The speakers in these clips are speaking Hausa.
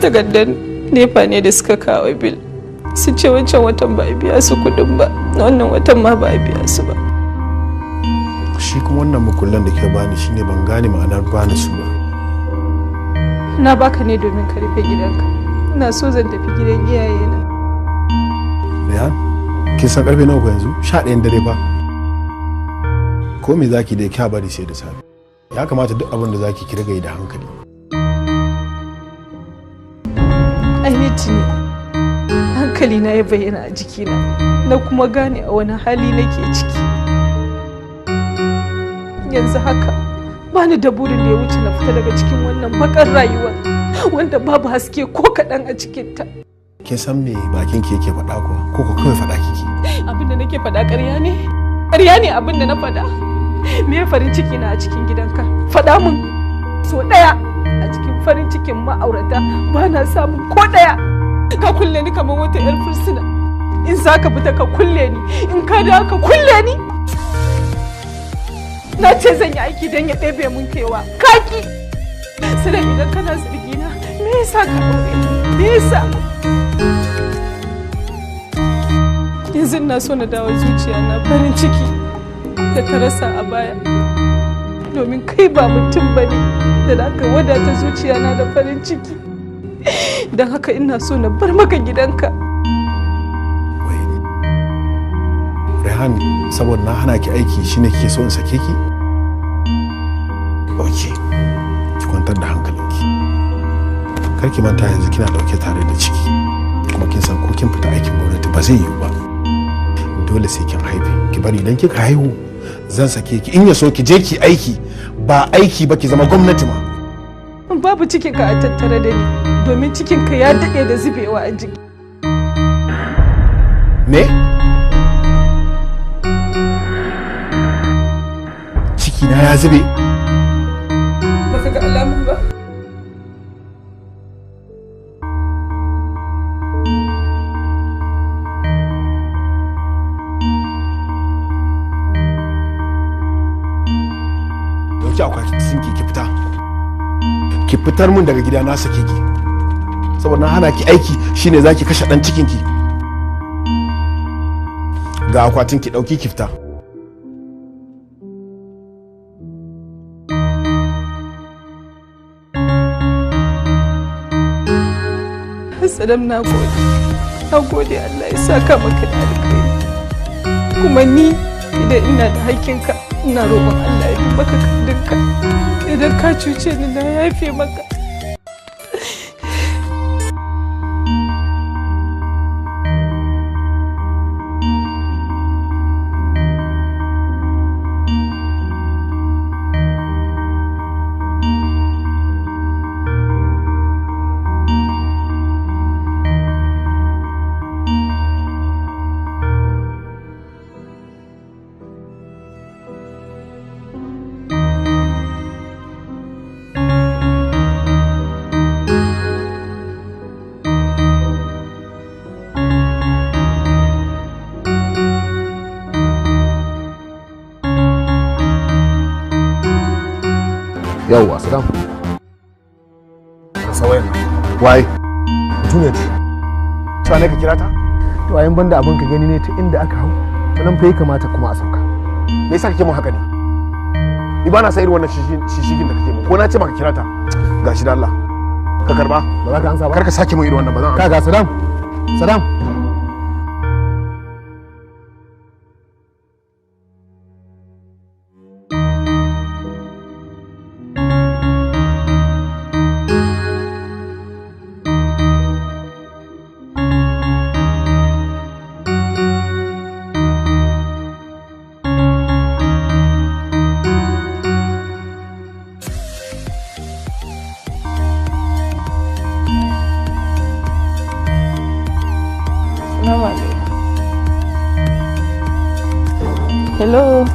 takardar nefa ne da suka kawo bil. Sun ce wancan watan ba a biya su kudin ba, wannan watan ma ba a biya su ba. Shi kuma wannan makullan da ke bani shine ban gane ma'anar bani su ba. Na baka ne domin ka rufe gidanka. Ina so zan tafi gidan iyayena. Rehan, kin san karfe nawa yanzu? 11 dare fa. Ko me zaki da kya bari sai da safe. Ya kamata duk abin da zaki ki riga yi da hankali. Ainiti ne. Hankali na ya bayyana a jikina. Na kuma gane a wani hali nake ciki. Yanzu haka bani da burin da ya wuce na fita daga cikin wannan bakar rayuwa wanda babu haske ko kaɗan a cikinta. Kin san me bakin ki yake faɗa ko kawai faɗa kike? Abin da nake faɗa ƙarya ne? Ƙarya ne abin da na faɗa? Me farin ciki na a cikin gidanka? Faɗa min so ɗaya a cikin farin cikin ma'aurata ba na samun ko ɗaya. Ka kulle ni kamar wata 'yar fursuna. In za ka fita ka kulle ni, in ka da ka kulle ni. Na ce zan yi aiki don ya ɗebe mun kewa. Kaki! Sai idan kana zargina, me yasa ka ɗore ni? Me yasa? Yanzu na so na dawo zuciya na farin ciki da ta rasa a baya. Domin kai ba mutum ba ne da za ka wadata zuciya na da farin ciki. Don haka ina so na bar maka gidanka. Wai, Rehan, saboda na hana ki aiki shine kike so in sake ki? Ok, ki kwantar da hankalinki. Kar ki manta yanzu kina dauke tare da ciki. Kuma kin san ko kin fita aikin gwamnati ba zai yiwu ba. Dole sai kin haife. Ki bari idan kika haihu zan sake ki. In ya so ki je ki aiki, ba aiki ba ki zama gwamnati ma. Babu cikinka a tattare da ni domin cikinka ya daɗe da zubewa a jiki. Me? Ciki na ya zube? Baka ga alamun ba? Dauki akwai sinki ki fita. Ki fitar mun daga gida na sake ki. Saboda na hana ki aiki shine zaki kashe dan cikin ki. Ga akwatin ki dauki ki fita. Sadam na gode. Na gode Allah ya saka maka da alkhairi. Kuma ni idan ina da hakkinka ina roƙon Allah ya bi maka kadinka. Idan ka cuce ni na yafe maka. Yawwa, Saddam. Ka sawayen nan. Wai, Mutum ce. cewa ne ka kira ta? To a yin banda abin ka gani ne ta inda aka hau, ta nan fa ya kamata kuma a sauka. Me yasa kake mun haka ne? Ni ba na sa irin wannan shishigin da kake mun. Ko na ce maka kira ta? Gashi da Allah. Ka karba? Ba za ka ansa ba? Kar ka sake mun irin wannan ba zan amsa. Kaga Saddam. Saddam. Hello.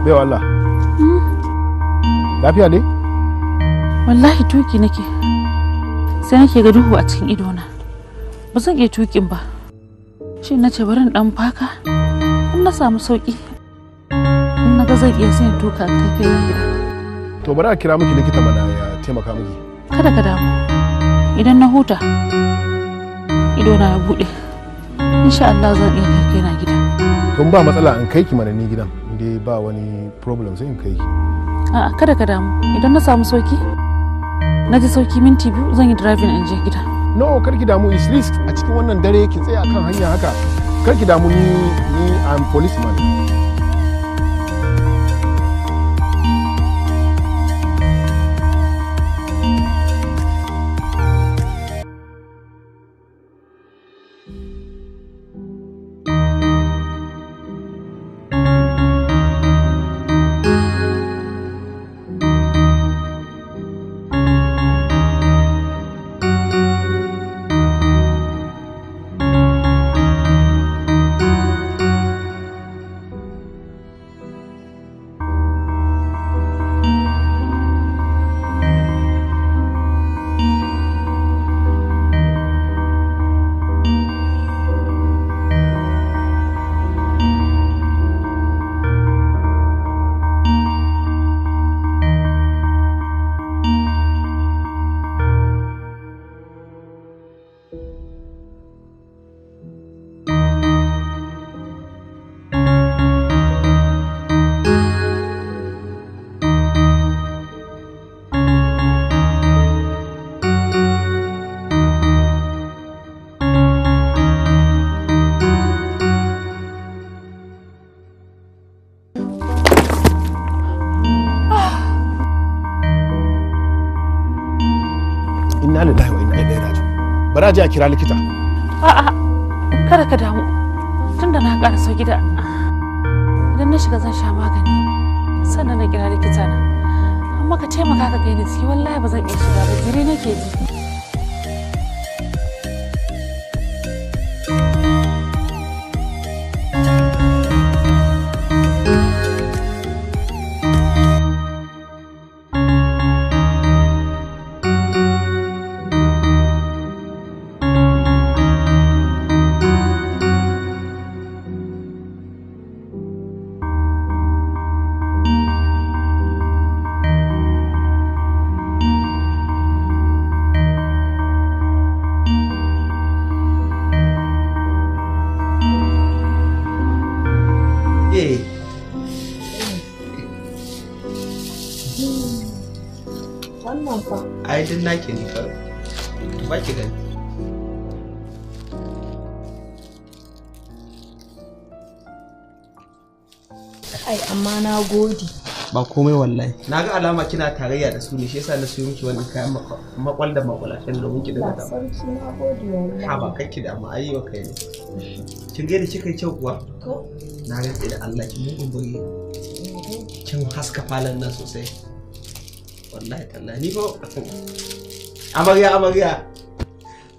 Bai wallah. Lafiya ne? Wallahi tuki nake. Sai nake ga duhu a cikin idona. Ba zan iya tukin ba. Shi na ce bari dan faka. In na samu sauki. In na ga zan iya sai tuka kai na gida. To bari a kira miki likita mana ya taimaka miki. Kada ka damu. Idan na huta idona ya bude. Insha Allah zan iya kai na gida. Tun ba matsala in kai ki mana ni gidan. Inde ba wani problem sai in kai ki. A'a kada ka damu. Idan na samu sauki na ji sauki minti 2 zan yi driving in je gida. No, kar ki damu, is risk a cikin wannan dare ki tsaya kan hanya haka. Kar ki damu, ni I'm policeman. Inna lillahi wa inna ilaihi raji'un. Bara je a kira likita. A'a kada ka damu. Tunda na ƙara gida. Idan na shiga zan sha magani. Sannan na kira likita na. Amma ka taimaka ka kai ni ciki wallahi ba zan iya shiga ba jiri nake ji. Ai din nake ne kawai. Ba ki gani. Ai amma na gode. Ba komai wallahi. Na ga alama kina tarayya da su ne shi yasa na siyo miki wannan kayan makwal da makwalashin domin ki daga ta. Sarki na gode wallahi. Ha ba kakki da amma ayi wa kai ne. Kin ga da kika yi kyau kuwa? Ko? Na rantsi da Allah kin mugun buri. Kin haska falon nan sosai. Wallahi tallahi ni ko amarya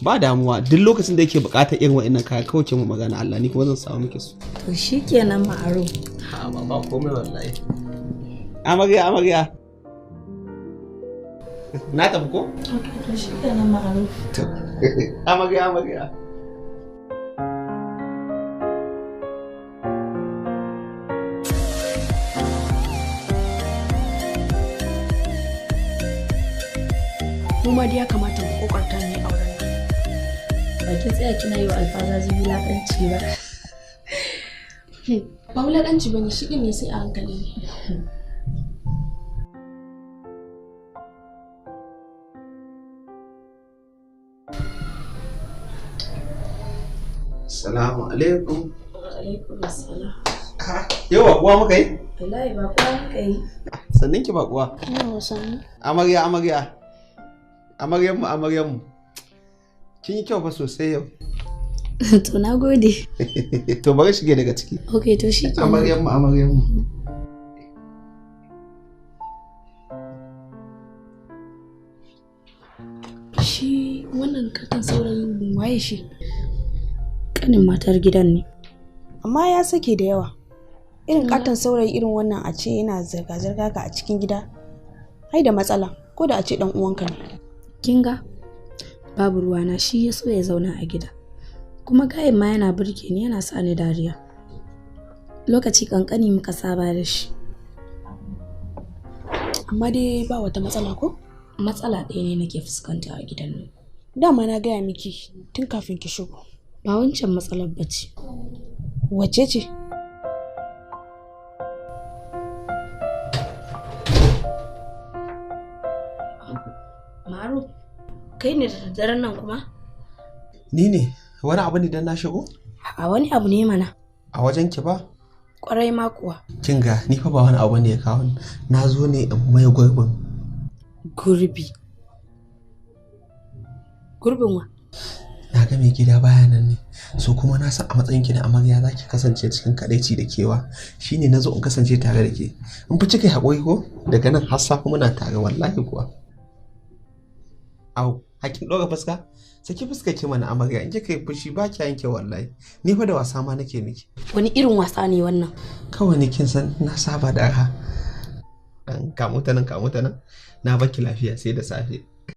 ba damuwa duk lokacin da yake bukatar irin wa'annan kaya kawai ke mu magana Allah ni kuma zan samu miki su to shikenan ma'aro ha ba komai wallahi amarya na tafi ko to shikenan ma'aro to amarya kuma dai ya kamata mu kokarta ne auren nan ba ki tsaya kina yi wa alfaza wulaƙanci ba ba wulaƙanci ba ne shi ɗin ne sai a hankali ne Assalamu alaikum. Alaikum assalam. Yau baƙuwa muka yi? Wallahi baƙuwa muka yi. Sannin ki baƙuwa? Ina sannu. Amaryanmu. Kin yi kyau fa sosai yau. To na gode. To bari shige daga ciki. Okay to shi ke. Amaryanmu. Shi wannan katon saurayin waye shi? Kanin matar gidan ne. Amma ya sake da yawa. Irin katon saurayi irin wannan a ce yana zirga-zirga ka a cikin gida. Hai da matsala, ko da a ce dan uwanka ne. Kinga babu ruwana, shi ya so ya zauna a gida. Kuma gayin ma yana burge ni, yana sa ni dariya. Lokaci kankani muka saba da shi. Amma dai ba wata matsala ko? Matsala ɗaya ne nake fuskanta a gidan nan. Dama na gaya miki tun kafin ki shigo. Ba wancan matsalar bace. Wace ce? Maru, kai ne da daddaren nan kuma? Ni ne, wani abu ne dan na shigo? A wani abu ne mana. A wajen ki ba? Kwarai ma kuwa. Kin ga ni fa ba wani abu ne ya kawo ni. Na zo ne in mai gurbin. Gurbi. Gurbin wa? Na ga mai gida baya nan ne. So kuma na san a matsayin ki na amarya za ki kasance cikin kadaici da kewa. Shine na zo in kasance tare da ke. In fi cika haƙuri ko? Daga nan har safe muna tare wallahi kuwa. Au, hakin ɗora fuska? Saki fuska ki mana amarya in kika yi fushi ba ki yanke wallahi. Ni fa da wasa ma nake miki. Wani irin wasa ne wannan? Kawai ni kin san na saba da ha. Kamu ta nan. Na baki lafiya sai da safe.